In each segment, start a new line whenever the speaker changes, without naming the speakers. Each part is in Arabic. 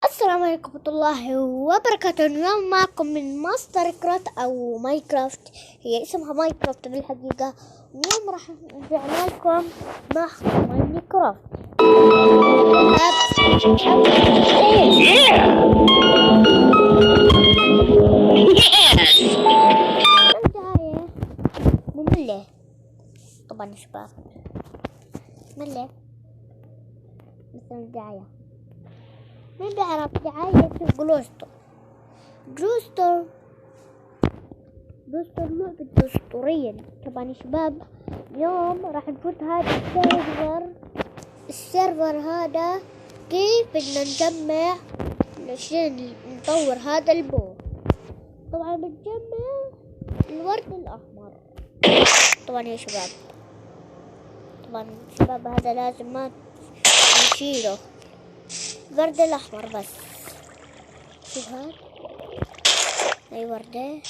السلام عليكم ورحمة الله وبركاته. اليوم معكم من ماستر كرافت أو ماينكرافت، هي اسمها ماينكرافت بالحقيقة. اليوم راح نرجع لكم مع ماينكرافت. البداية مملة طبعا يا شباب، مملة مثل الدعاية. مين بيعرف دعاية جلوستر لعبة أسطورية طبعا يا شباب. اليوم راح نفوت هذا السيرفر هذا كيف بدنا نجمع عشان نطور هذا البو. طبعا بنجمع الورد الأحمر طبعا يا شباب. هذا لازم ما نشيله، الورد الأحمر بس. شوف هاد هاي وردة،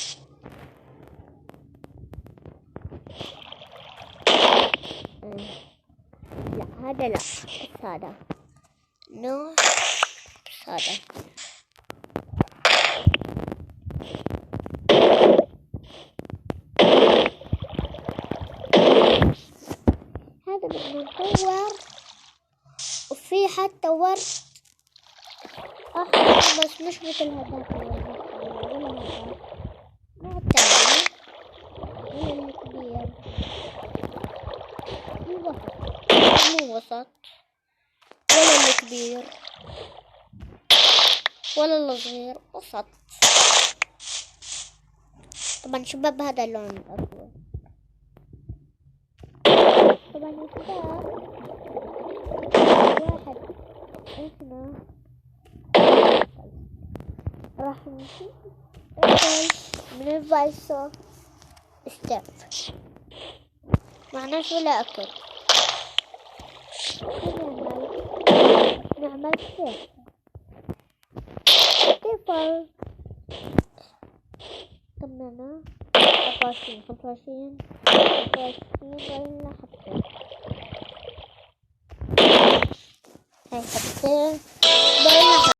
لا هذا لا، بس هذا نوع، بس هذا بدنا نطور. وفي حتى ورد أحمر بس مش مثل هذاك نوع تاني، ولا الكبير مو وسط ولا الكبير ولا الصغير، وسط. طبعا شباب هذا اللون الأسود. طبعا يا شباب واحد اسمه راح نشوف من الفايسو ستيب، معناش ولا أكل. نعمل كيف كملنا 25 ولا حبتين. هاي حبتين ولا